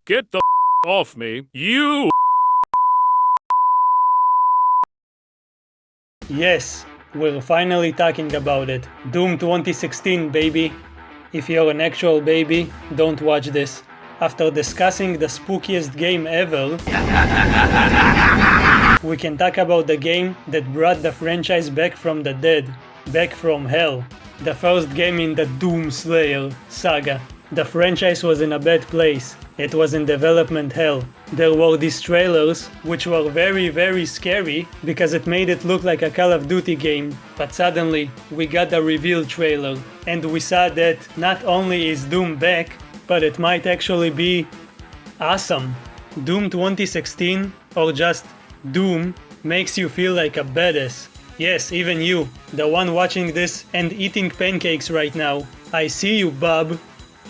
Get the off me, you! Yes, we're finally talking about it. Doom 2016, baby. If you're an actual baby, don't watch this. After discussing the spookiest game ever, we can talk about the game that brought the franchise back from the dead, back from hell. The first game in the Doom Slayer saga. The franchise was in a bad place. It was in development hell. There were these trailers, which were very scary because it made it look like a Call of Duty game. But suddenly, we got the reveal trailer, and we saw that not only is Doom back, but it might actually be awesome. Doom 2016, or just Doom, makes you feel like a badass. Yes, even you, the one watching this and eating pancakes right now. I see you, Bob.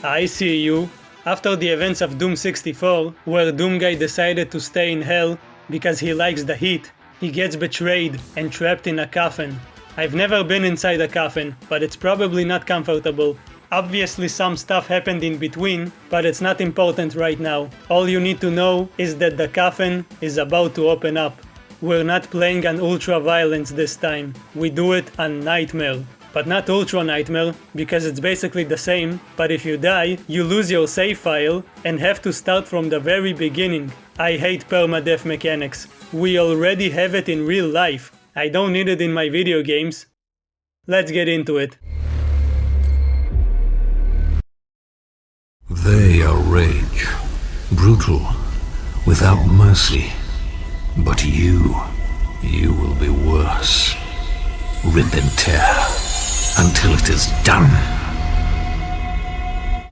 I see you. After the events of Doom 64, where Doomguy decided to stay in hell because he likes the heat, he gets betrayed and trapped in a coffin. I've never been inside a coffin, but it's probably not comfortable. Obviously some stuff happened in between, but it's not important right now. All you need to know is that the coffin is about to open up. We're not playing on Ultra Violence this time. We do it on Nightmare. But not Ultra Nightmare, because it's basically the same, but if you die, you lose your save file and have to start from the very beginning. I hate permadeath mechanics. We already have it in real life. I don't need it in my video games. Let's get into it. They are rage, brutal, without mercy. But you will be worse. Rip and tear, until it is done.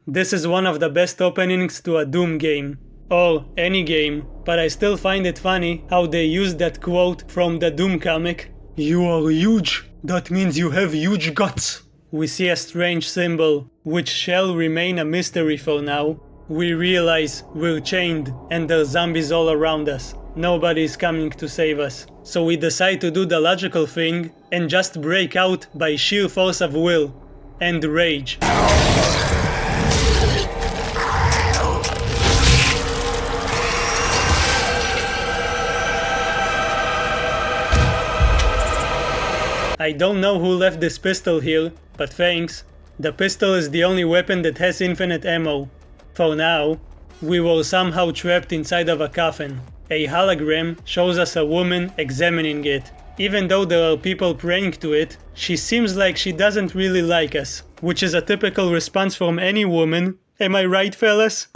This is one of the best openings to a Doom game. Or any game, but I still find it funny how they use that quote from the Doom comic. You are huge, that means you have huge guts. We see a strange symbol, which shall remain a mystery for now. We realize we're chained and there's zombies all around us. Nobody is coming to save us. So we decide to do the logical thing and just break out by sheer force of will and rage. I don't know who left this pistol here, but thanks. The pistol is the only weapon that has infinite ammo. For now, we were somehow trapped inside of a coffin. A hologram shows us a woman examining it. Even though there are people praying to it, she seems like she doesn't really like us, which is a typical response from any woman. Am I right, fellas?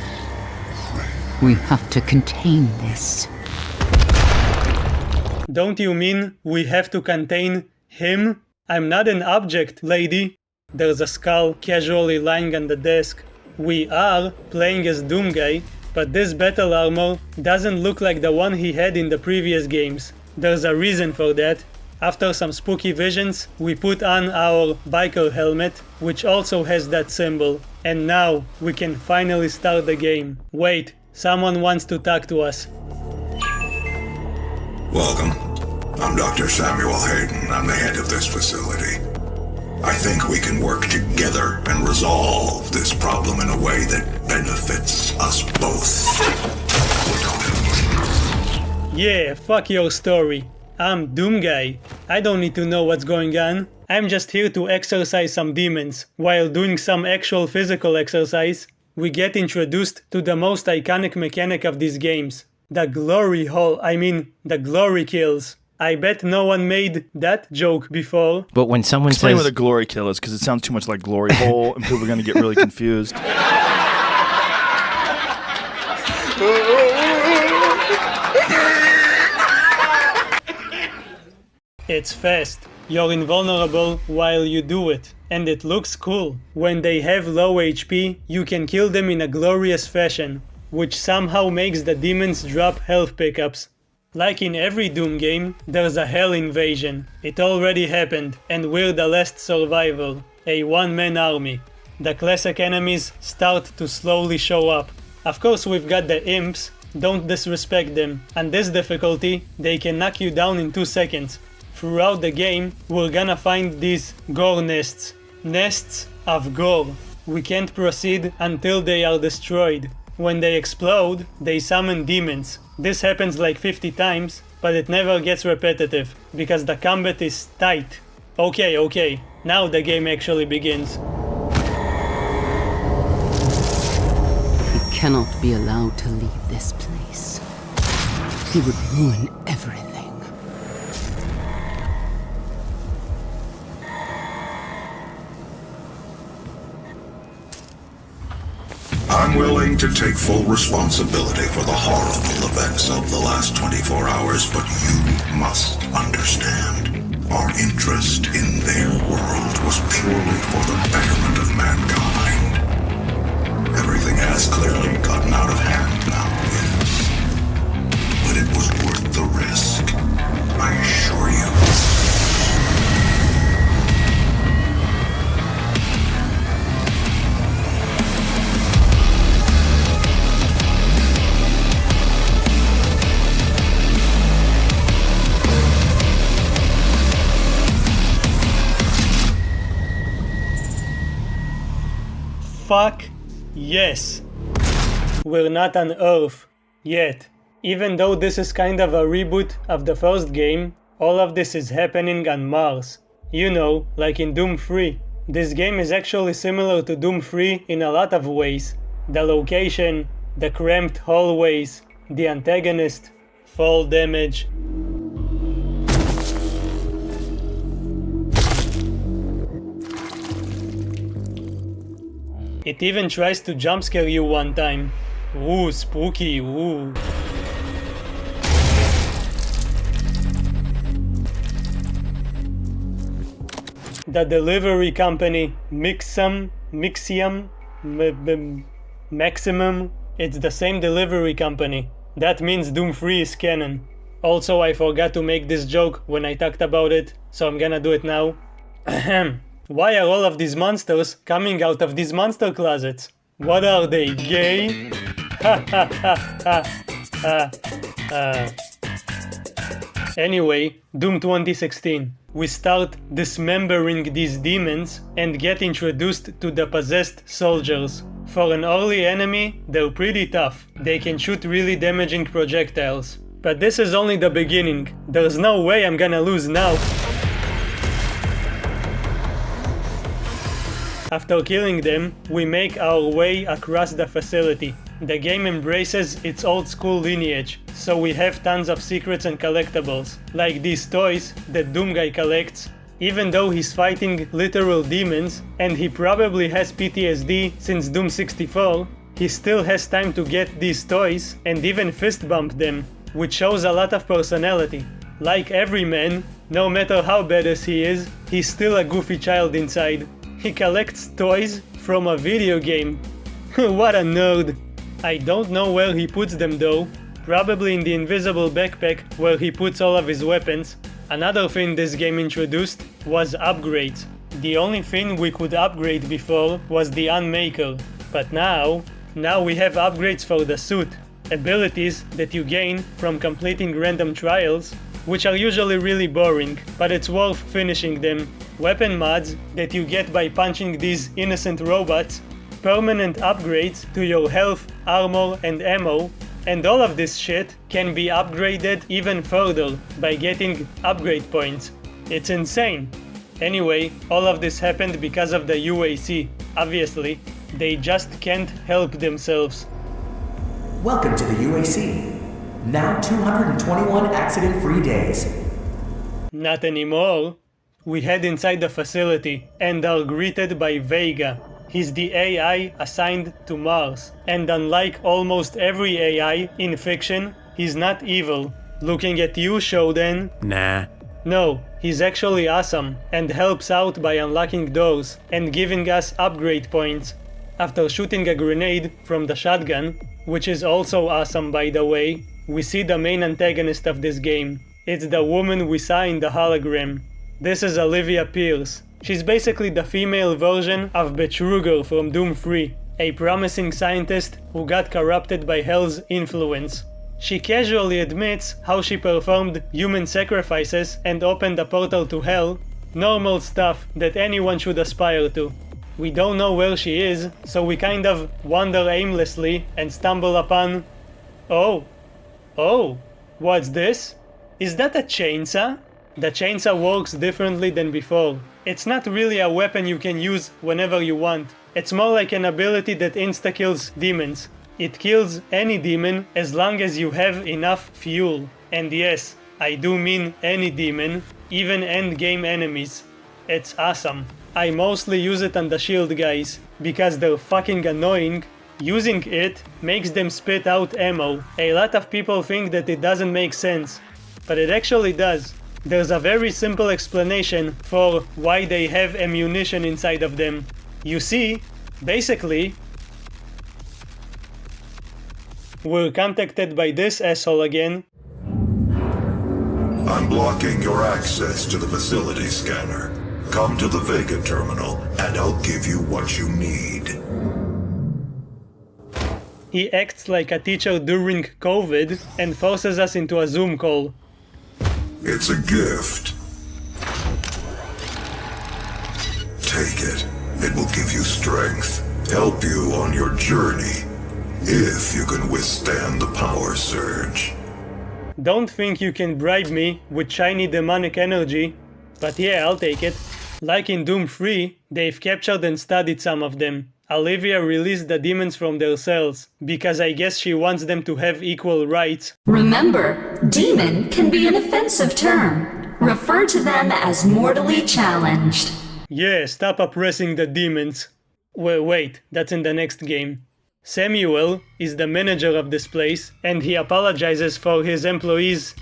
We have to contain this. Don't you mean we have to contain him? I'm not an object, lady. There's a skull casually lying on the desk. We are playing as Doomguy, but this battle armor doesn't look like the one he had in the previous games. There's a reason for that. After some spooky visions, we put on our biker helmet, which also has that symbol. And now we can finally start the game. Wait, someone wants to talk to us. Welcome. I'm Dr. Samuel Hayden. I'm the head of this facility. I think we can work together and resolve this problem in a way that benefits us both. Yeah, fuck your story. I'm Doomguy. I don't need to know what's going on. I'm just here to exorcise some demons. While doing some actual physical exercise, we get introduced to the most iconic mechanic of these games. The glory hole, the glory kills. I bet no one made that joke before. But when someone Explain says... what a glory kill is, because it sounds too much like glory hole, and people are going to get really confused. It's fast. You're invulnerable while you do it, and it looks cool. When they have low HP, you can kill them in a glorious fashion, which somehow makes the demons drop health pickups. Like in every Doom game, there's a hell invasion. It already happened, and we're the last survivor, a one-man army. The classic enemies start to slowly show up. Of course we've got the imps, don't disrespect them. On this difficulty, they can knock you down in 2 seconds. Throughout the game, we're gonna find these gore nests. Nests of gore. We can't proceed until they are destroyed. When they explode, they summon demons. This happens like 50 times, but it never gets repetitive, because the combat is tight. Okay, now the game actually begins. He cannot be allowed to leave this place. He would ruin everything. I'm willing to take full responsibility for the horrible events of the last 24 hours, but you must understand. Our interest in their world was purely for the betterment of mankind. Everything has clearly gotten out of hand now, yes. But it was worth the risk, I assure you. Fuck yes. We're not on Earth yet. Even though this is kind of a reboot of the first game, all of this is happening on Mars. You know, like in Doom 3. This game is actually similar to Doom 3 in a lot of ways. The location, the cramped hallways, the antagonist, fall damage. It even tries to jump scare you one time. Ooh, spooky, ooh. The delivery company, Maximum, it's the same delivery company. That means Doom 3 is canon. Also, I forgot to make this joke when I talked about it, so I'm gonna do it now. Ahem. Why are all of these monsters coming out of these monster closets? What are they, gay? Ha ha ha ha ha. Anyway, Doom 2016. We start dismembering these demons and get introduced to the possessed soldiers. For an early enemy, they're pretty tough. They can shoot really damaging projectiles. But this is only the beginning. There's no way I'm gonna lose now. After killing them, we make our way across the facility. The game embraces its old school lineage, so we have tons of secrets and collectibles, like these toys that Doom Guy collects. Even though he's fighting literal demons, and he probably has PTSD since Doom 64, he still has time to get these toys and even fist bump them, which shows a lot of personality. Like every man, no matter how badass he is, he's still a goofy child inside. He collects toys from a video game. What a nerd. I don't know where he puts them though. Probably in the invisible backpack where he puts all of his weapons. Another thing this game introduced was upgrades. The only thing we could upgrade before was the Unmaker. But now we have upgrades for the suit. Abilities that you gain from completing random trials, which are usually really boring, but it's worth finishing them. Weapon mods that you get by punching these innocent robots, permanent upgrades to your health, armor and ammo, and all of this shit can be upgraded even further by getting upgrade points. It's insane. Anyway, all of this happened because of the UAC. Obviously, they just can't help themselves. Welcome to the UAC. Now 221 accident-free days. Not anymore. We head inside the facility and are greeted by Vega. He's the AI assigned to Mars, and unlike almost every AI in fiction, he's not evil. Looking at you, Shodan. Nah. No, he's actually awesome, and helps out by unlocking doors and giving us upgrade points. After shooting a grenade from the shotgun, which is also awesome by the way, we see the main antagonist of this game. It's the woman we saw in the hologram. This is Olivia Pierce. She's basically the female version of Betruger from Doom 3, a promising scientist who got corrupted by Hell's influence. She casually admits how she performed human sacrifices and opened a portal to Hell, normal stuff that anyone should aspire to. We don't know where she is, so we kind of wander aimlessly and stumble upon... Oh, what's this? Is that a chainsaw? The chainsaw works differently than before. It's not really a weapon you can use whenever you want. It's more like an ability that insta-kills demons. It kills any demon as long as you have enough fuel. And yes, I do mean any demon, even endgame enemies. It's awesome. I mostly use it on the shield guys, because they're fucking annoying. Using it makes them spit out ammo. A lot of people think that it doesn't make sense, but it actually does. There's a very simple explanation for why they have ammunition inside of them. You see, basically, we're contacted by this asshole again. I'm blocking your access to the facility scanner. Come to the Vega terminal, and I'll give you what you need. He acts like a teacher during COVID and forces us into a Zoom call. It's a gift. Take it. It will give you strength, help you on your journey, if you can withstand the power surge. Don't think you can bribe me with shiny demonic energy, but yeah, I'll take it. Like in Doom 3, they've captured and studied some of them. Olivia released the demons from their cells, because I guess she wants them to have equal rights. Remember, demon can be an offensive term. Refer to them as mortally challenged. Yeah, stop oppressing the demons. Wait, that's in the next game. Samuel is the manager of this place, and he apologizes for his employees'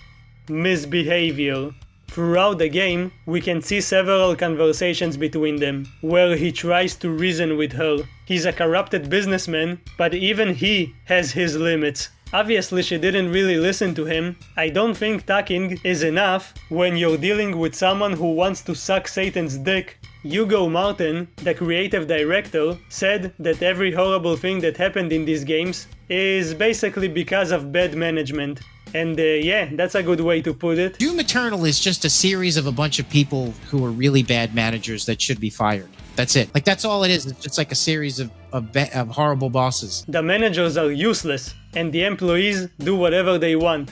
misbehavior. Throughout the game, we can see several conversations between them, where he tries to reason with her. He's a corrupted businessman, but even he has his limits. Obviously she didn't really listen to him. I don't think talking is enough when you're dealing with someone who wants to suck Satan's dick. Hugo Martin, the creative director, said that every horrible thing that happened in these games is basically because of bad management. And yeah, that's a good way to put it. Doom Eternal is just a series of a bunch of people who are really bad managers that should be fired. That's it. Like, that's all it is. It's just like a series of horrible bosses. The managers are useless, and the employees do whatever they want.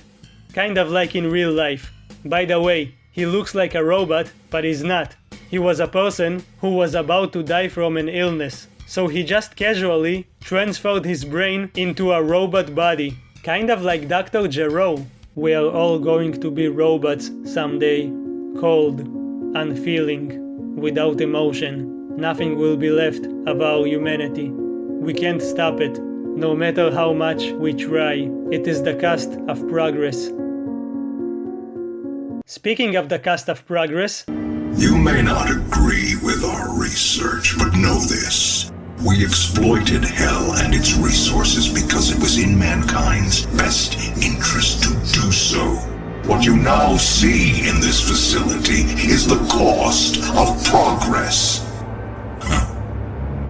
Kind of like in real life. By the way, he looks like a robot, but he's not. He was a person who was about to die from an illness. So he just casually transferred his brain into a robot body. Kind of like Dr. Gero. We are all going to be robots someday. Cold, unfeeling, without emotion. Nothing will be left of our humanity. We can't stop it, no matter how much we try. It is the cost of progress. Speaking of the cost of progress... You may not agree with our research, but know this. We exploited hell and its resources because it was in mankind's best interest to do so. What you now see in this facility is the cost of progress.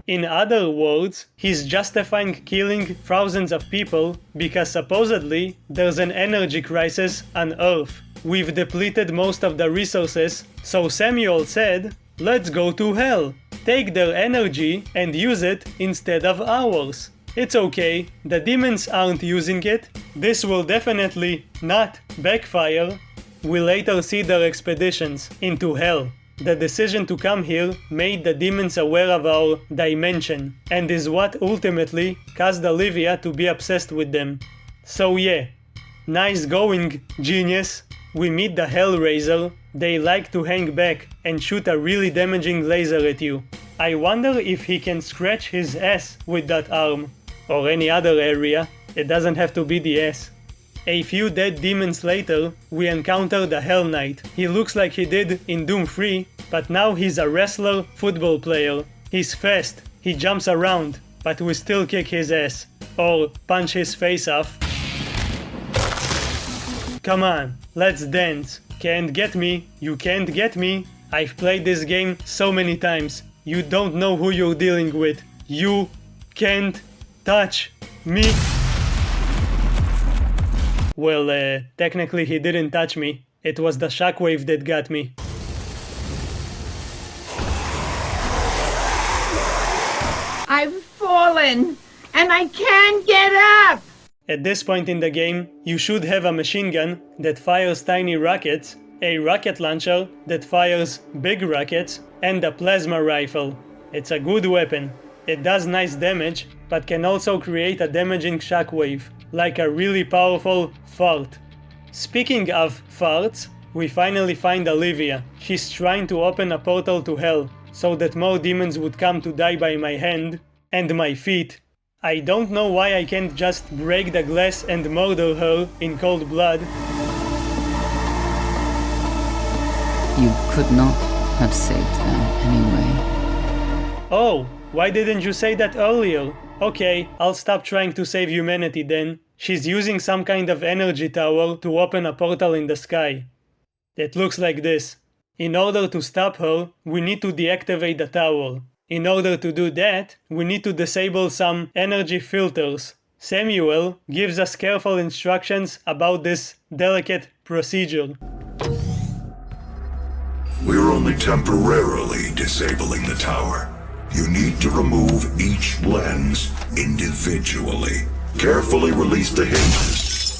In other words, he's justifying killing thousands of people because supposedly there's an energy crisis on Earth. We've depleted most of the resources, so Samuel said, let's go to hell. Take their energy and use it instead of ours. It's okay, the demons aren't using it. This will definitely not backfire. We later see their expeditions into hell. The decision to come here made the demons aware of our dimension, and is what ultimately caused Olivia to be obsessed with them. So yeah, nice going, genius. We meet the Hellraiser. They like to hang back and shoot a really damaging laser at you. I wonder if he can scratch his ass with that arm, or any other area. It doesn't have to be the ass. A few dead demons later, we encounter the Hell Knight. He looks like he did in Doom 3, but now he's a wrestler, football player. He's fast, he jumps around, but we still kick his ass. Or punch his face off. Come on, let's dance. Can't get me, you can't get me. I've played this game so many times. You don't know who you're dealing with. You can't touch me. Well, technically he didn't touch me. It was the shockwave that got me. fallen, and I can't get up! At this point in the game, you should have a machine gun that fires tiny rockets, a rocket launcher that fires big rockets, and a plasma rifle. It's a good weapon. It does nice damage, but can also create a damaging shockwave, like a really powerful fart. Speaking of farts, we finally find Olivia. She's trying to open a portal to hell, so that more demons would come to die by my hand and my feet. I don't know why I can't just break the glass and murder her in cold blood. You could not have saved them anyway. Oh, why didn't you say that earlier? Okay, I'll stop trying to save humanity then. She's using some kind of energy tower to open a portal in the sky. It looks like this. In order to stop her, we need to deactivate the tower. In order to do that, we need to disable some energy filters. Samuel gives us careful instructions about this delicate procedure. We're only temporarily disabling the tower. You need to remove each lens individually. Carefully release the hinges.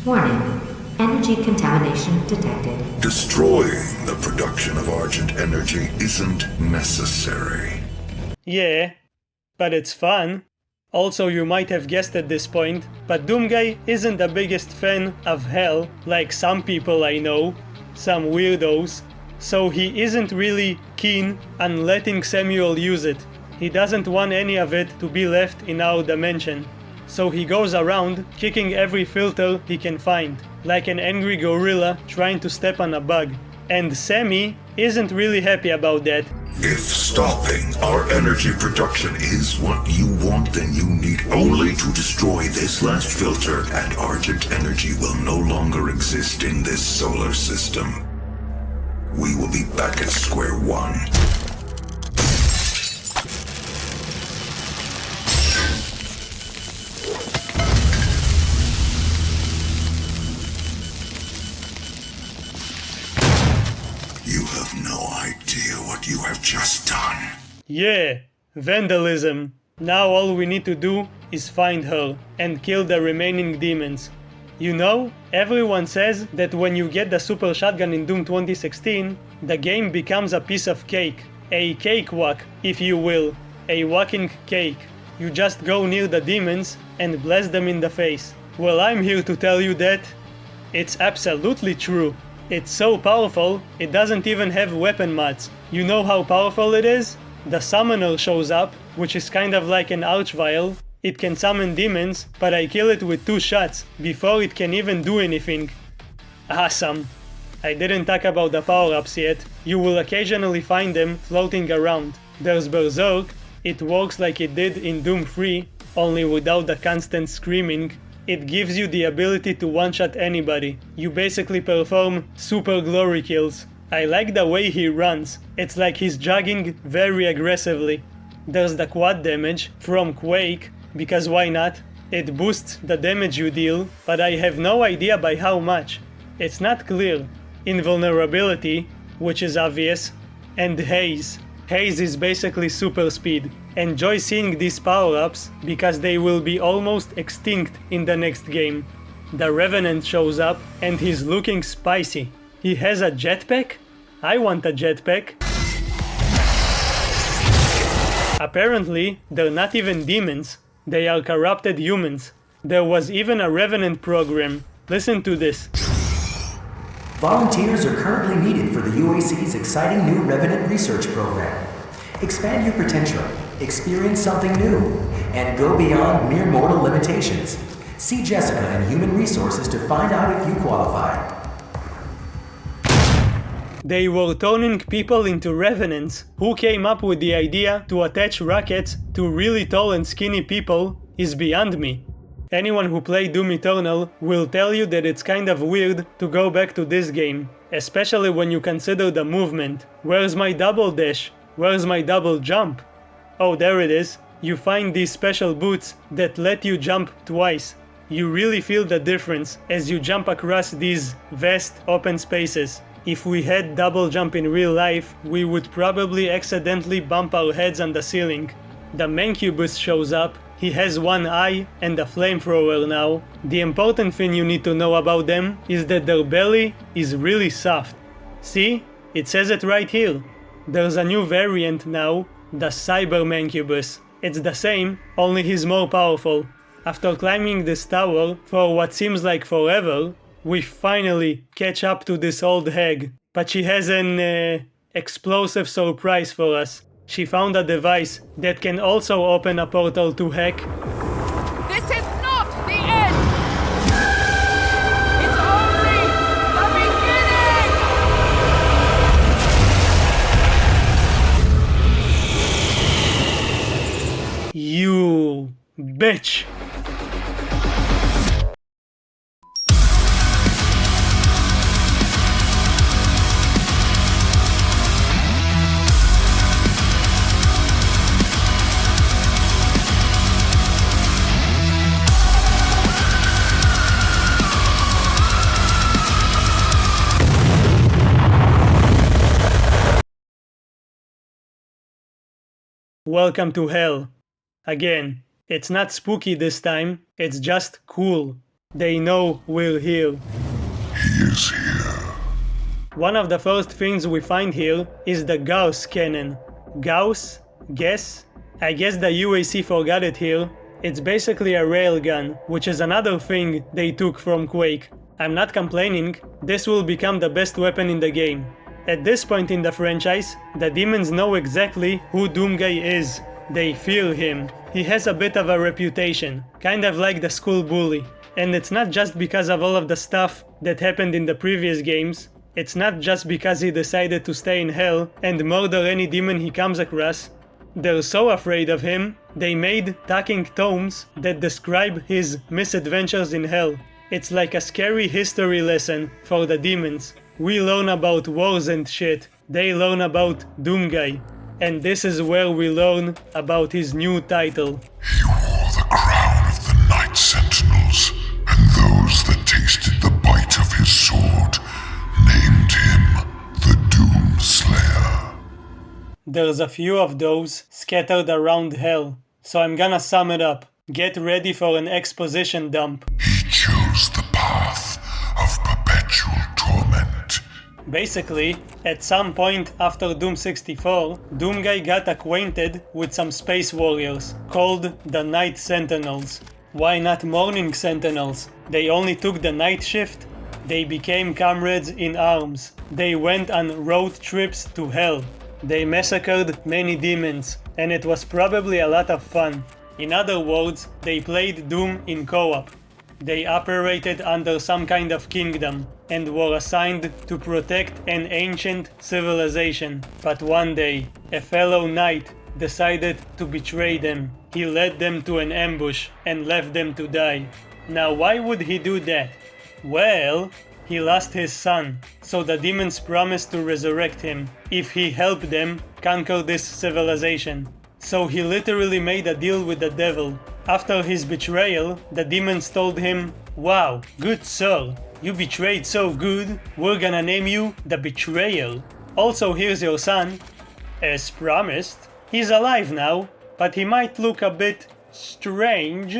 Warning. Energy contamination detected. Destroying the production of Argent energy isn't necessary. Yeah, but it's fun. Also, you might have guessed at this point, but Doomguy isn't the biggest fan of hell, like some people I know, some weirdos, so he isn't really keen on letting Samuel use it. He doesn't want any of it to be left in our dimension. So he goes around kicking every filter he can find, like an angry gorilla trying to step on a bug. And Sammy isn't really happy about that. If stopping our energy production is what you want, then you need only to destroy this last filter and Argent energy will no longer exist in this solar system. We will be back at square one. You have no idea what you have just done. Yeah, vandalism. Now all we need to do is find her and kill the remaining demons. You know, everyone says that when you get the super shotgun in Doom 2016, the game becomes a piece of cake. A cakewalk, if you will. A walking cake. You just go near the demons and blast them in the face. Well, I'm here to tell you that it's absolutely true. It's so powerful, it doesn't even have weapon mods. You know how powerful it is? The summoner shows up, which is kind of like an archvile. It can summon demons, but I kill it with 2 shots, before it can even do anything. Awesome. I didn't talk about the power-ups yet. You will occasionally find them floating around. There's Berserk. It works like it did in Doom 3, only without the constant screaming. It gives you the ability to one-shot anybody. You basically perform super glory kills. I like the way he runs. It's like he's jogging very aggressively. There's the quad damage from Quake, because why not? It boosts the damage you deal, but I have no idea by how much. It's not clear. Invulnerability, which is obvious, and Haze. Haze is basically super speed. Enjoy seeing these power-ups, because they will be almost extinct in the next game. The Revenant shows up, and he's looking spicy. He has a jetpack? I want a jetpack. Apparently, they're not even demons. They are corrupted humans. There was even a Revenant program. Listen to this. Volunteers are currently needed for the UAC's exciting new Revenant research program. Expand your potential, experience something new, and go beyond mere mortal limitations. See Jessica in Human Resources to find out if you qualify. They were turning people into revenants. Who came up with the idea to attach rockets to really tall and skinny people is beyond me. Anyone who played Doom Eternal will tell you that it's kind of weird to go back to this game, especially when you consider the movement. Where's my double dash? Where's my double jump? Oh, there it is. You find these special boots that let you jump twice. You really feel the difference as you jump across these vast open spaces. If we had double jump in real life, we would probably accidentally bump our heads on the ceiling. The Mancubus shows up. He has one eye and a flamethrower now. The important thing you need to know about them is that their belly is really soft. See? It says it right here. There's a new variant now, the Cyber Mancubus. It's the same, only he's more powerful. After climbing this tower for what seems like forever, we finally catch up to this old hag. But she has an explosive surprise for us. She found a device that can also open a portal to heck. This is not the end! It's only the beginning! You bitch! Welcome to hell. Again, it's not spooky this time, it's just cool. They know we're here. He is here. One of the first things we find here is the Gauss cannon. Gauss? Guess? I guess the UAC forgot it here. It's basically a railgun, which is another thing they took from Quake. I'm not complaining, this will become the best weapon in the game. At this point in the franchise, the demons know exactly who Doomguy is. They fear him. He has a bit of a reputation, kind of like the school bully. And it's not just because of all of the stuff that happened in the previous games. It's not just because he decided to stay in hell and murder any demon he comes across. They're so afraid of him, they made talking tomes that describe his misadventures in hell. It's like a scary history lesson for the demons. We learn about wars and shit, they learn about Doomguy. And this is where we learn about his new title. He wore the crown of the Night Sentinels, and those that tasted the bite of his sword named him the Doom Slayer. There's a few of those scattered around hell, so I'm gonna sum it up. Get ready for an exposition dump. He chose the path of perpetual torment. Basically, at some point after Doom 64, Doomguy got acquainted with some space warriors, called the Night Sentinels. Why not Morning Sentinels? They only took the night shift. They became comrades in arms. They went on road trips to hell. They massacred many demons, and it was probably a lot of fun. In other words, they played Doom in co-op. They operated under some kind of kingdom and were assigned to protect an ancient civilization. But one day, a fellow knight decided to betray them. He led them to an ambush and left them to die. Now why would he do that? Well, he lost his son, so the demons promised to resurrect him if he helped them conquer this civilization. So he literally made a deal with the devil. After his betrayal, the demons told him, "Wow, good sir, you betrayed so good, we're gonna name you the Betrayer. Also, here's your son." As promised, he's alive now, but he might look a bit strange.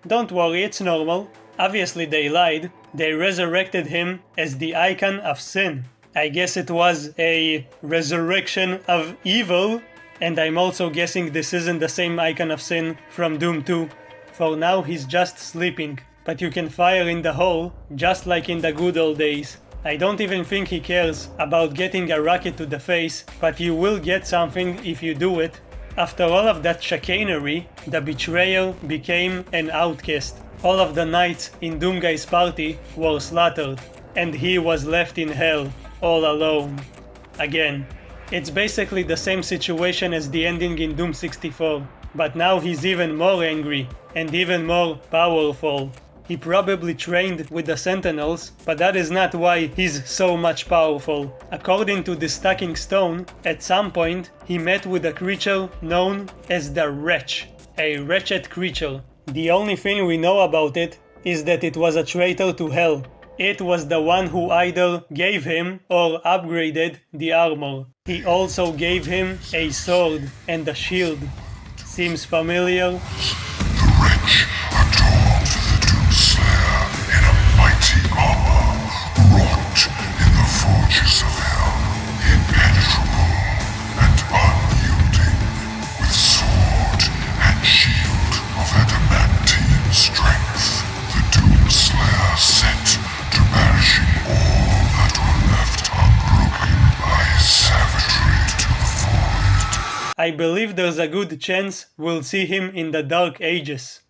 Don't worry, it's normal. Obviously they lied. They resurrected him as the icon of sin. I guess it was a resurrection of evil. And I'm also guessing this isn't the same icon of sin from Doom 2. For now he's just sleeping, but you can fire in the hole, just like in the good old days. I don't even think he cares about getting a rocket to the face, but you will get something if you do it. After all of that chicanery, the Betrayer became an outcast. All of the knights in Doomguy's party were slaughtered, and he was left in hell, all alone. Again. It's basically the same situation as the ending in Doom 64, but now he's even more angry and even more powerful. He probably trained with the Sentinels, but that is not why he's so much powerful. According to the Stacking Stone, at some point he met with a creature known as the Wretch, a wretched creature. The only thing we know about it is that it was a traitor to hell. It was the one who either gave him or upgraded the armor. He also gave him a sword and a shield. Seems familiar? The wretch adorned the Doomslayer in a mighty armor, wrought in the forges of hell, impenetrable and unyielding, with sword and shield of adamantine strength. The Doomslayer set to banishing all that were left unbroken by his savagery to the void. I believe there's a good chance we'll see him in the Dark Ages.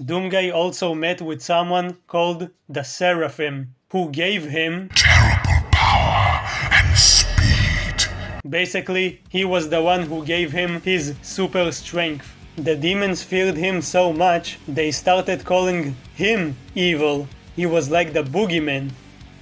Doomguy also met with someone called the Seraphim, who gave him terrible power and speed. Basically, he was the one who gave him his super strength. The demons feared him so much, they started calling him evil. He was like the boogeyman.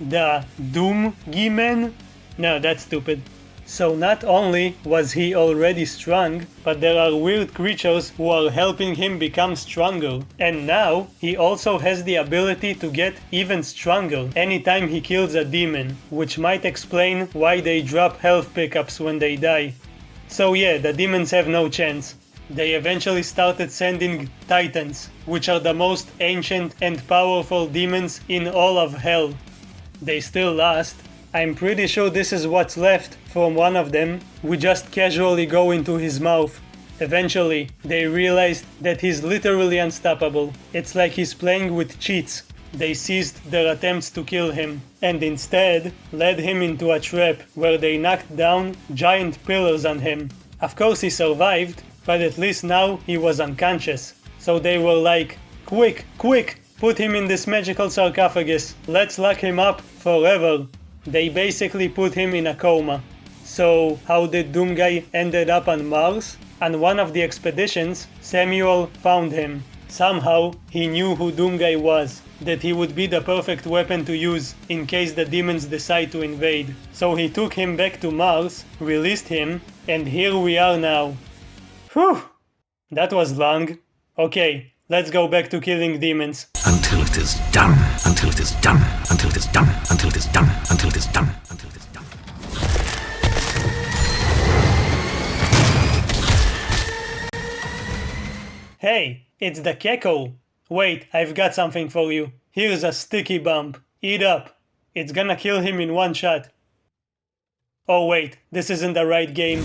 The Doom-Gi-Man? No, that's stupid. So not only was he already strong, but there are weird creatures who are helping him become stronger. And now, he also has the ability to get even stronger anytime he kills a demon, which might explain why they drop health pickups when they die. So yeah, the demons have no chance. They eventually started sending Titans, which are the most ancient and powerful demons in all of hell. They still last. I'm pretty sure this is what's left from one of them. We just casually go into his mouth. Eventually, they realized that he's literally unstoppable. It's like he's playing with cheats. They ceased their attempts to kill him, and instead led him into a trap where they knocked down giant pillars on him. Of course he survived, but at least now he was unconscious. So they were like, quick, quick, put him in this magical sarcophagus. Let's lock him up forever. They basically put him in a coma. So how did Doomguy ended up on Mars? On one of the expeditions, Samuel found him. Somehow, he knew who Doomguy was, that he would be the perfect weapon to use in case the demons decide to invade. So he took him back to Mars, released him, and here we are now. Whew! That was long. Okay, let's go back to killing demons. Until it is done. Until it is done. Until it is done. Until it is done. Until it is done. Until it is done. Hey, it's the Gecko. Wait, I've got something for you. Here's a sticky bomb. Eat up. It's gonna kill him in one shot. Oh wait, this isn't the right game.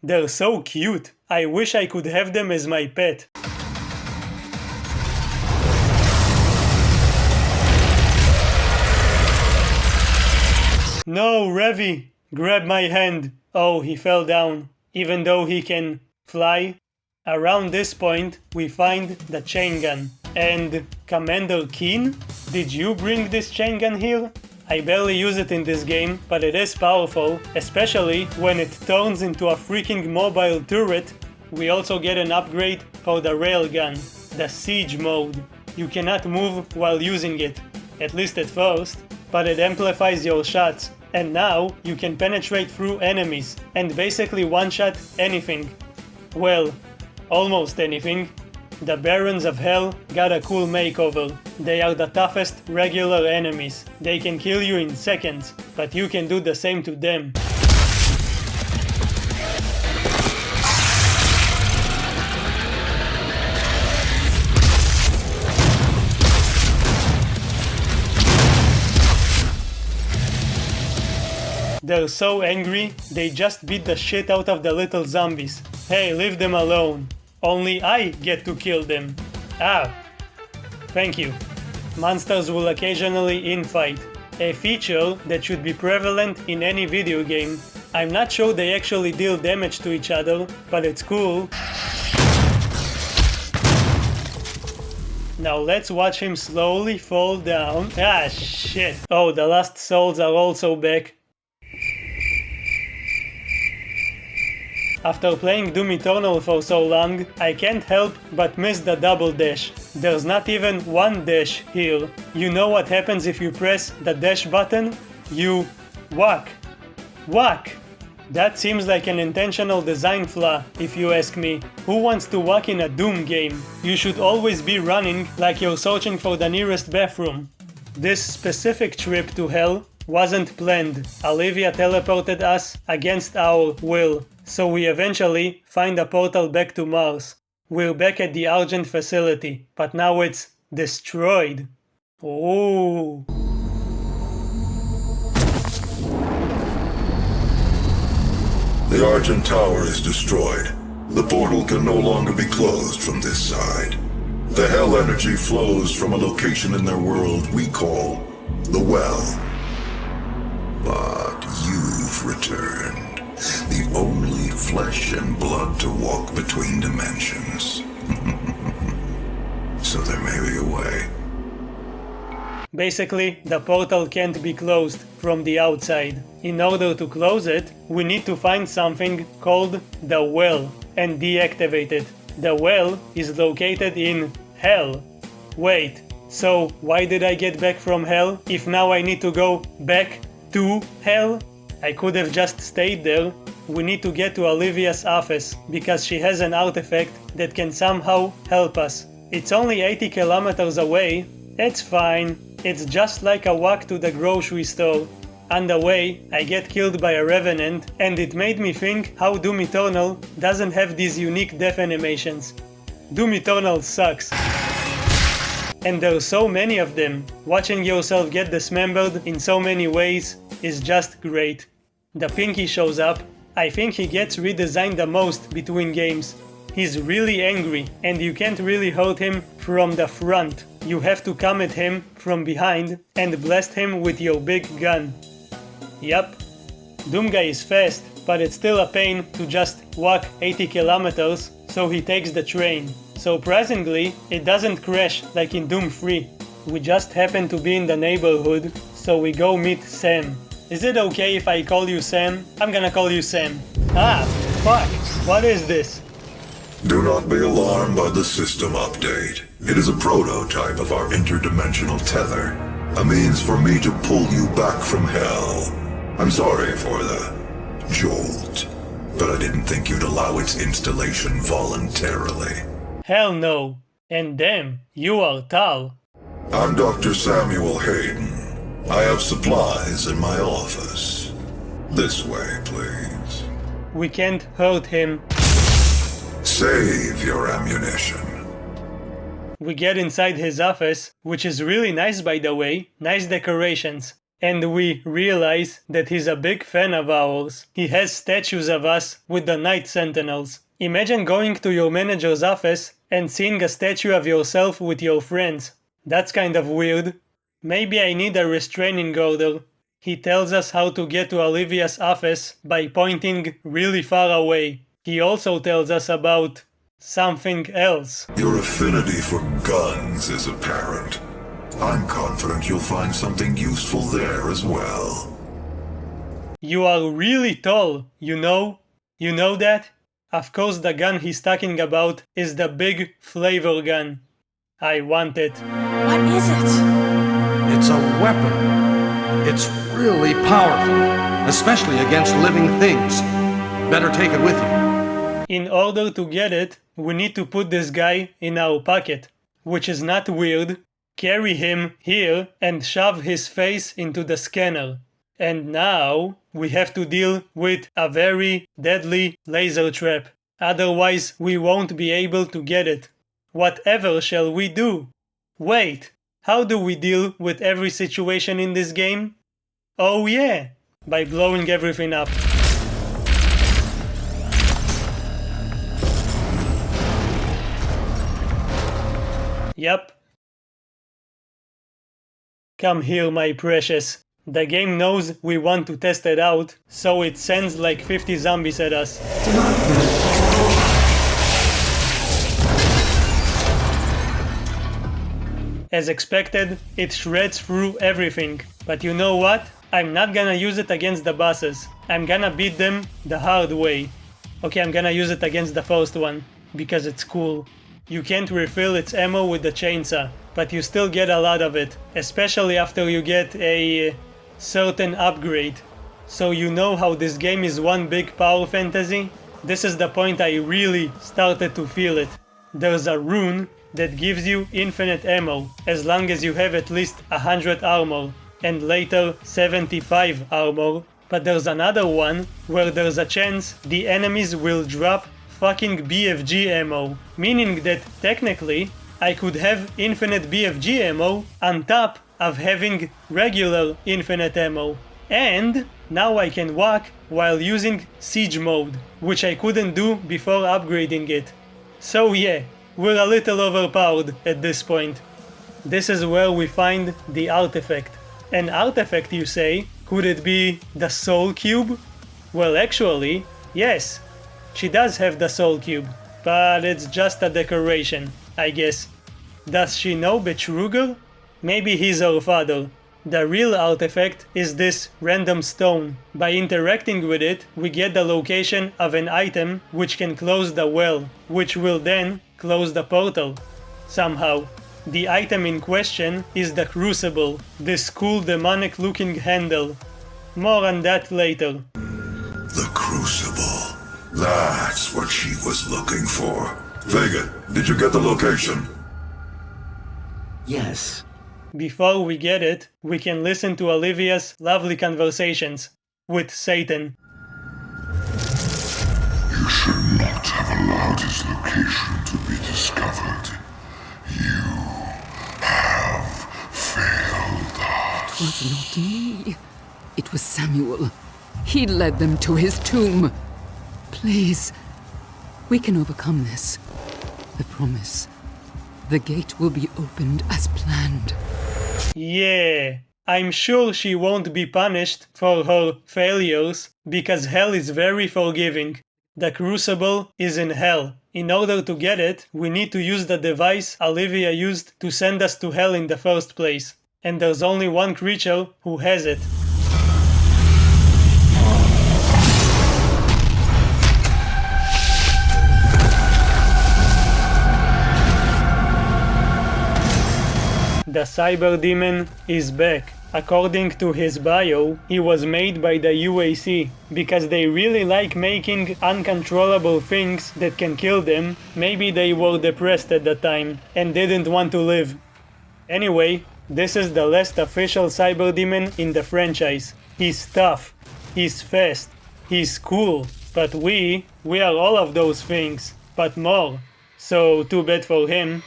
They're so cute. I wish I could have them as my pet. No, Revi! Grab my hand. Oh, he fell down. Even though he can fly. Around this point, we find the chain gun. And Commander Keen? Did you bring this chain gun here? I barely use it in this game, but it is powerful, especially when it turns into a freaking mobile turret. We also get an upgrade for the railgun, the siege mode. You cannot move while using it, at least at first, but it amplifies your shots. And now you can penetrate through enemies and basically one-shot anything. Well, almost anything. The Barons of Hell got a cool makeover. They are the toughest regular enemies. They can kill you in seconds, but you can do the same to them. They're so angry, they just beat the shit out of the little zombies. Hey, leave them alone. Only I get to kill them. Ah. Thank you. Monsters will occasionally infight. A feature that should be prevalent in any video game. I'm not sure they actually deal damage to each other, but it's cool. Now let's watch him slowly fall down. Ah, shit. Oh, the Lost Souls are also back. After playing Doom Eternal for so long, I can't help but miss the double dash. There's not even one dash here. You know what happens if you press the dash button? You whack. Whack! That seems like an intentional design flaw, if you ask me. Who wants to walk in a Doom game? You should always be running like you're searching for the nearest bathroom. This specific trip to Hell wasn't planned. Olivia teleported us against our will, so we eventually find a portal back to Mars. We're back at the Argent facility, but now it's destroyed. Ooh. The Argent Tower is destroyed. The portal can no longer be closed from this side. The Hell energy flows from a location in their world we call the Well. But you've returned. The only flesh and blood to walk between dimensions. So there may be a way. Basically, the portal can't be closed from the outside. In order to close it, we need to find something called the Well and deactivate it. The Well is located in Hell. Wait, so why did I get back from Hell if now I need to go back to Hell? I could have just stayed there. We need to get to Olivia's office because she has an artifact that can somehow help us. It's only 80 kilometers away. It's fine. It's just like a walk to the grocery store. On the way, I get killed by a revenant, and it made me think how Doom Eternal doesn't have these unique death animations. Doom Eternal sucks. And there's so many of them. Watching yourself get dismembered in so many ways is just great. The Pinky shows up. I think he gets redesigned the most between games. He's really angry, and you can't really hurt him from the front. You have to come at him from behind and blast him with your big gun. Yup. Doom Guy is fast, but it's still a pain to just walk 80 kilometers, so he takes the train. Surprisingly, it doesn't crash like in Doom 3. We just happen to be in the neighborhood, so we go meet Sam. Is it okay if I call you Sam? I'm gonna call you Sam. Ah, fuck. What is this? Do not be alarmed by the system update. It is a prototype of our interdimensional tether. A means for me to pull you back from Hell. I'm sorry for the jolt, but I didn't think you'd allow its installation voluntarily. Hell no. And damn, you are tall. I'm Dr. Samuel Hayden. I have supplies in my office. This way, please. We can't hurt him. Save your ammunition. We get inside his office, which is really nice by the way, nice decorations. And we realize that he's a big fan of ours. He has statues of us with the Night Sentinels. Imagine going to your manager's office and seeing a statue of yourself with your friends. That's kind of weird. Maybe I need a restraining order. He tells us how to get to Olivia's office by pointing really far away. He also tells us about something else. Your affinity for guns is apparent. I'm confident you'll find something useful there as well. You are really tall, you know? You know that? Of course the gun he's talking about is the big flavor gun. I want it. What is it? It's a weapon. It's really powerful, especially against living things. Better take it with you. In order to get it, we need to put this guy in our pocket, which is not weird. Carry him here and shove his face into the scanner. And now we have to deal with a very deadly laser trap. Otherwise we won't be able to get it. Whatever shall we do? Wait, how do we deal with every situation in this game? Oh yeah, by blowing everything up. Yep. Come here, my precious. The game knows we want to test it out, so it sends like 50 zombies at us. As expected, it shreds through everything. But you know what? I'm not gonna use it against the bosses. I'm gonna beat them the hard way. Okay, I'm gonna use it against the first one, because it's cool. You can't refill its ammo with the chainsaw, but you still get a lot of it, especially after you get a certain upgrade. So you know how this game is one big power fantasy? This is the point I really started to feel it. There's a rune that gives you infinite ammo as long as you have at least 100 armor, and later 75 armor, but there's another one where there's a chance the enemies will drop fucking BFG ammo, meaning that technically I could have infinite BFG ammo on top of having regular infinite ammo. And now I can walk while using siege mode, which I couldn't do before upgrading it. So yeah, we're a little overpowered at this point. This is where we find the artifact. An artifact, you say? Could it be the soul cube? Well, actually, yes. She does have the soul cube, but it's just a decoration, I guess. Does she know Betruger? Maybe he's her father. The real artifact is this random stone. By interacting with it, we get the location of an item which can close the well, which will then close the portal. Somehow. The item in question is the Crucible, this cool demonic looking handle. More on that later. The Crucible. That's what she was looking for. Vega, did you get the location? Yes. Before we get it, we can listen to Olivia's lovely conversations with Satan. You should not have allowed his location to be discovered. You have failed us. It was not me. It was Samuel. He led them to his tomb. Please, we can overcome this. I promise. The gate will be opened as planned. Yeah, I'm sure she won't be punished for her failures, because hell is very forgiving. The Crucible is in hell. In order to get it, we need to use the device Olivia used to send us to hell in the first place. And there's only one creature who has it. The Cyber Demon is back. According to his bio, he was made by the UAC, because they really like making uncontrollable things that can kill them. Maybe they were depressed at the time and didn't want to live. Anyway, this is the last official Cyber Demon in the franchise. He's tough, he's fast, he's cool, but we are all of those things, but more. So too bad for him.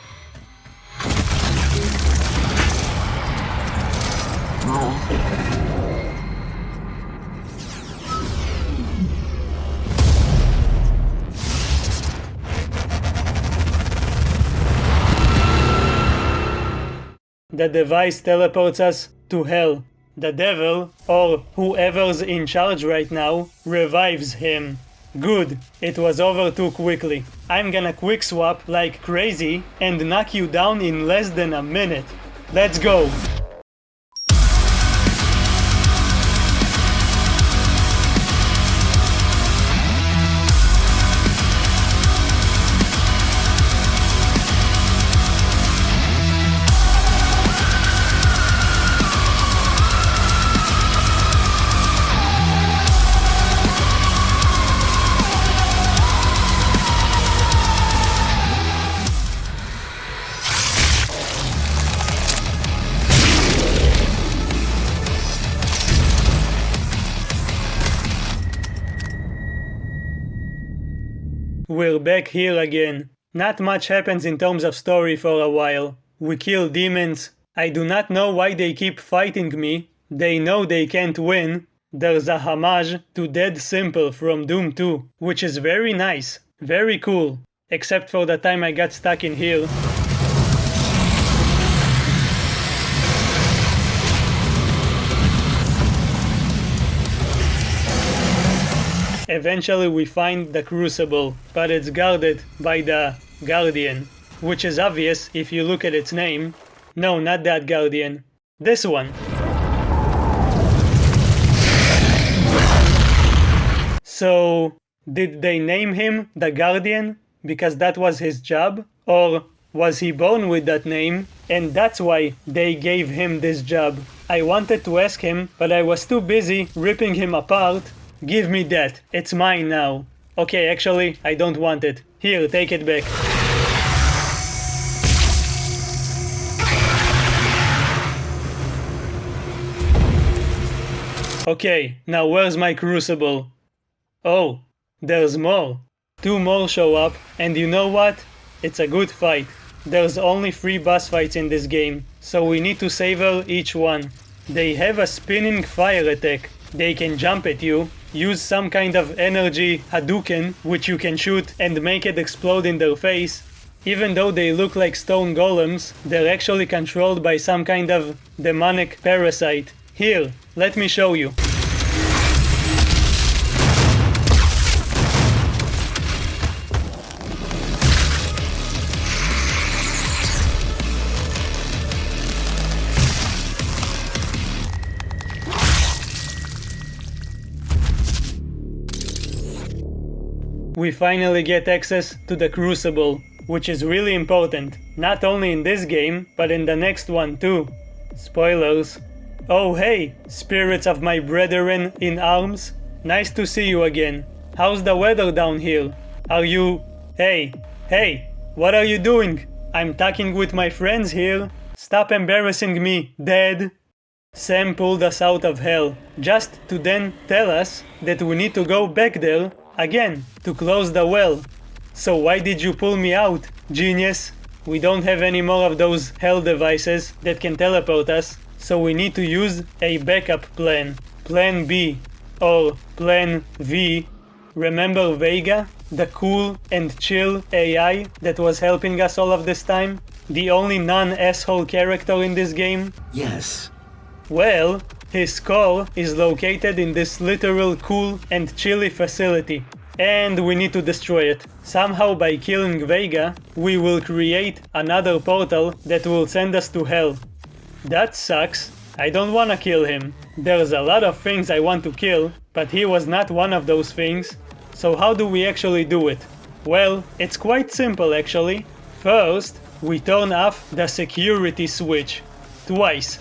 The device teleports us to hell. The devil, or whoever's in charge right now, revives him. Good, it was over too quickly. I'm gonna quick swap like crazy and knock you down in less than a minute. Let's go! We're back here again. Not much happens in terms of story for a while. We kill demons. I do not know why they keep fighting me. They know they can't win. There's a homage to Dead Simple from Doom 2, which is very nice. Very cool. Except for the time I got stuck in here. Eventually we find the Crucible, but it's guarded by the Guardian, which is obvious if you look at its name. No, not that Guardian. This one. So, did they name him the Guardian because that was his job? Or was he born with that name and that's why they gave him this job? I wanted to ask him, but I was too busy ripping him apart. Give me that. It's mine now. Okay, actually, I don't want it. Here, take it back. Okay, now where's my Crucible? Oh, there's more. 2 more show up, and you know what? It's a good fight. There's only 3 boss fights in this game, so we need to savor each one. They have a spinning fire attack. They can jump at you, use some kind of energy Hadouken, which you can shoot and make it explode in their face. Even though they look like stone golems, they're actually controlled by some kind of demonic parasite. Here, let me show you. We finally get access to the Crucible, which is really important, not only in this game, but in the next one too. Spoilers. Oh hey, spirits of my brethren in arms, nice to see you again. How's the weather down here? Are you... Hey, what are you doing? I'm talking with my friends here. Stop embarrassing me, Dad. Sam pulled us out of hell, just to then tell us that we need to go back there again, to close the well. So why did you pull me out, genius? We don't have any more of those hell devices that can teleport us, so we need to use a backup plan. Plan B, or Plan V. Remember Vega? The cool and chill AI that was helping us all of this time? The only non-asshole character in this game? Yes. Well, his core is located in this literal cool and chilly facility, and we need to destroy it. Somehow by killing Vega, we will create another portal that will send us to hell. That sucks. I don't wanna kill him. There's a lot of things I want to kill, but he was not one of those things. So how do we actually do it? Well, it's quite simple actually. First, we turn off the security switch. Twice.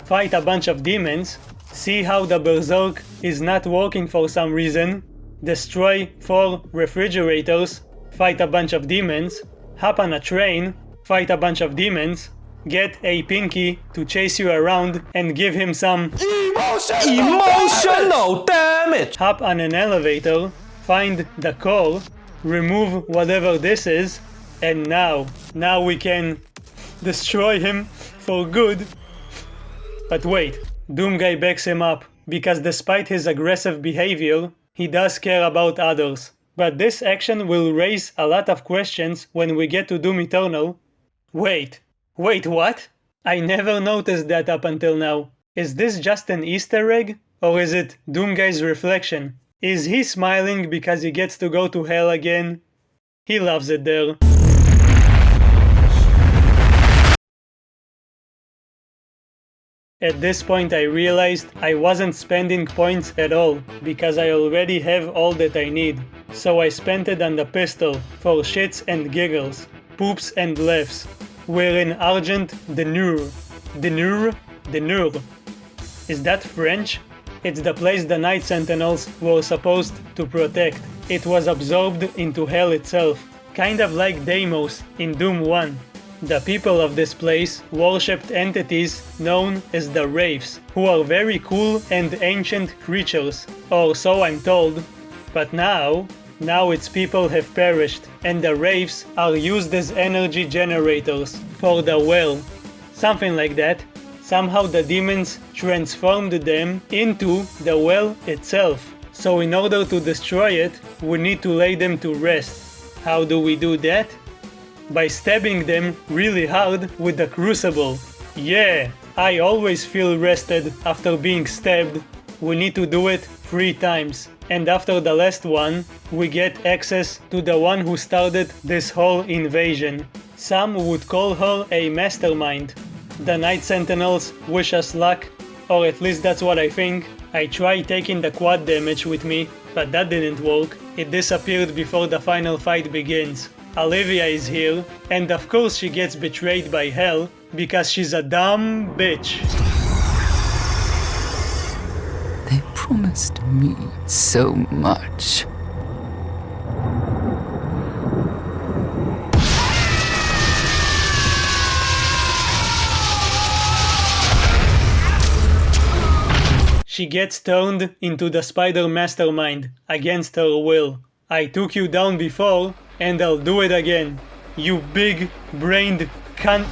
Fight a bunch of demons, see how the berserk is not working for some reason, destroy 4 refrigerators, fight a bunch of demons, hop on a train, fight a bunch of demons, get a Pinky to chase you around and give him some emotional damage. Hop on an elevator, find the core, remove whatever this is, and now we can destroy him for good. But wait, Doomguy backs him up, because despite his aggressive behavior, he does care about others. But this action will raise a lot of questions when we get to Doom Eternal. Wait, what? I never noticed that up until now. Is this just an Easter egg? Or is it Doomguy's reflection? Is he smiling because he gets to go to hell again? He loves it there. At this point I realized I wasn't spending points at all, because I already have all that I need. So I spent it on the pistol, for shits and giggles, poops and laughs. We're in Argent de Nur. De Nur? De Nur. Is that French? It's the place the Night Sentinels were supposed to protect. It was absorbed into hell itself, kind of like Deimos in Doom 1. The people of this place worshipped entities known as the Wraiths, who are very cool and ancient creatures, or so I'm told. But now its people have perished, and the Wraiths are used as energy generators for the well. Something like that. Somehow the demons transformed them into the well itself. So in order to destroy it, we need to lay them to rest. How do we do that? By stabbing them really hard with the Crucible. Yeah, I always feel rested after being stabbed. We need to do it 3 times. And after the last one, we get access to the one who started this whole invasion. Some would call her a mastermind. The Night Sentinels wish us luck, or at least that's what I think. I tried taking the quad damage with me, but that didn't work. It disappeared before the final fight begins. Olivia is here, and of course she gets betrayed by Hell, because she's a dumb bitch. promised me so much. She gets turned into the spider mastermind against her will. I took you down before, and I'll do it again. You big-brained cunt.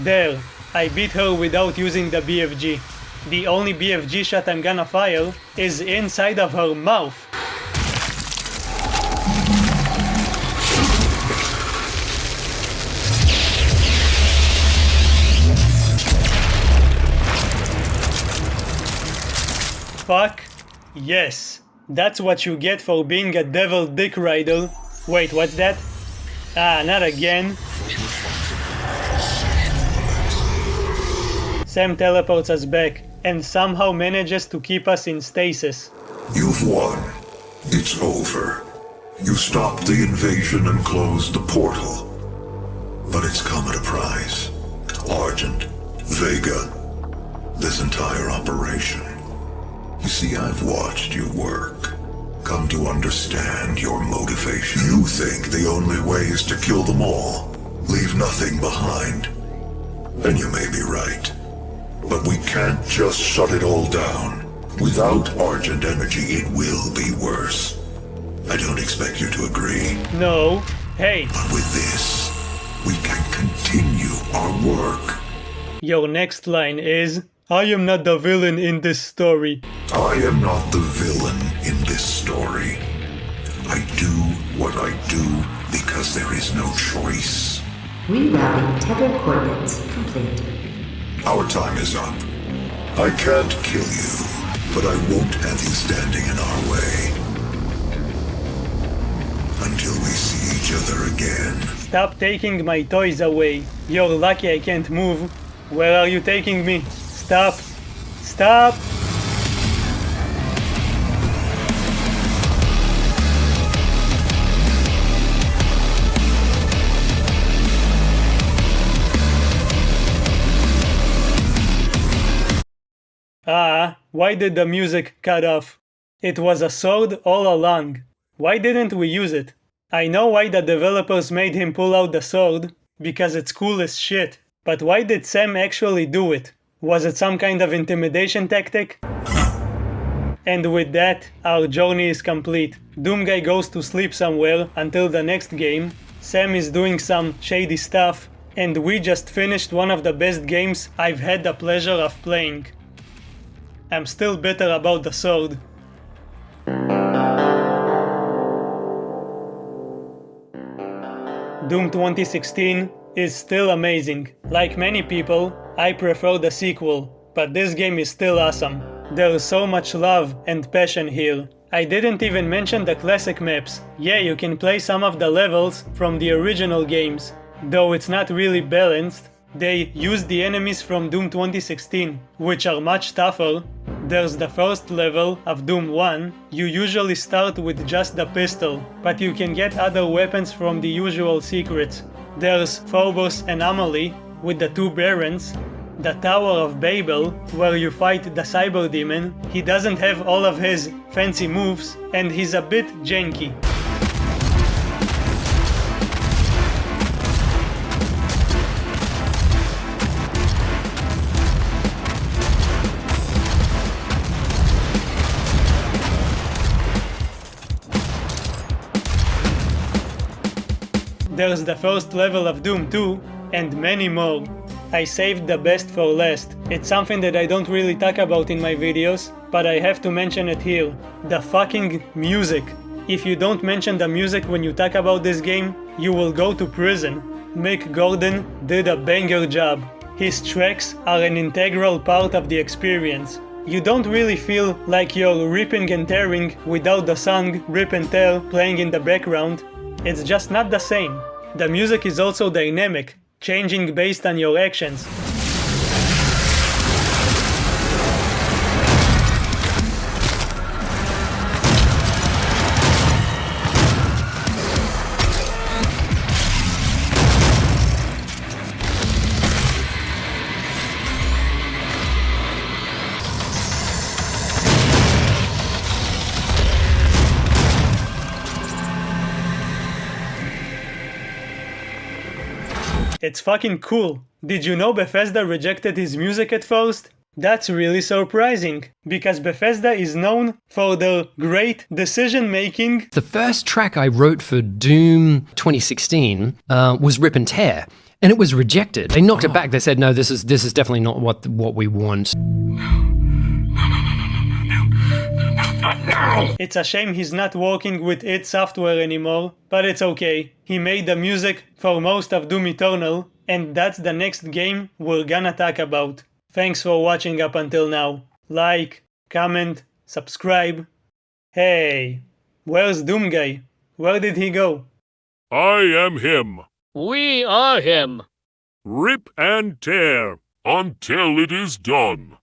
There, I beat her without using the BFG. The only BFG shot I'm gonna fire is inside of her mouth. Fuck yes. That's what you get for being a devil dick rider. Wait, what's that? Ah, not again. Sam teleports us back, and somehow manages to keep us in stasis. You've won. It's over. You stopped the invasion and closed the portal. But it's come at a price. Argent, Vega, this entire operation. You see, I've watched you work. Come to understand your motivation. You think the only way is to kill them all. Leave nothing behind. And you may be right. But we can't just shut it all down. Without Argent energy, it will be worse. I don't expect you to agree. No. Hey. But with this, we can continue our work. Your next line is, I am not the villain in this story. I am not the villain in this story. I do what I do because there is no choice. Rerouting tether coordinates complete. Our time is up. I can't kill you, but I won't have you standing in our way. Until we see each other again. Stop taking my toys away. You're lucky I can't move. Where are you taking me? Stop. Stop! Ah, why did the music cut off? It was a sword all along. Why didn't we use it? I know why the developers made him pull out the sword, because it's cool as shit. But why did Sam actually do it? Was it some kind of intimidation tactic? And with that, our journey is complete. Doomguy goes to sleep somewhere until the next game. Sam is doing some shady stuff, and we just finished one of the best games I've had the pleasure of playing. I'm still bitter about the sword. Doom 2016 is still amazing. Like many people, I prefer the sequel, but this game is still awesome. There's so much love and passion here. I didn't even mention the classic maps. Yeah, you can play some of the levels from the original games. Though it's not really balanced, they use the enemies from Doom 2016, which are much tougher. There's the first level of Doom 1. You usually start with just the pistol, but you can get other weapons from the usual secrets. There's Phobos Anomaly with the two Barons, the Tower of Babel, where you fight the Cyber Demon. He doesn't have all of his fancy moves, and he's a bit janky. There's the first level of Doom 2, and many more. I saved the best for last. It's something that I don't really talk about in my videos, but I have to mention it here. The fucking music. If you don't mention the music when you talk about this game, you will go to prison. Mick Gordon did a banger job. His tracks are an integral part of the experience. You don't really feel like you're ripping and tearing without the song Rip and Tear playing in the background. It's just not the same. The music is also dynamic, changing based on your actions. It's fucking cool. Did you know Bethesda rejected his music at first? That's really surprising, because Bethesda is known for their great decision making. The first track I wrote for Doom 2016 was Rip and Tear, and it was rejected. They knocked it back. They said, no, this is definitely not what we want. It's a shame he's not working with id Software anymore, but it's okay. He made the music for most of Doom Eternal, and that's the next game we're gonna talk about. Thanks for watching up until now. Like, comment, subscribe. Hey, where's Doom Guy? Where did he go? I am him. We are him. Rip and tear until it is done.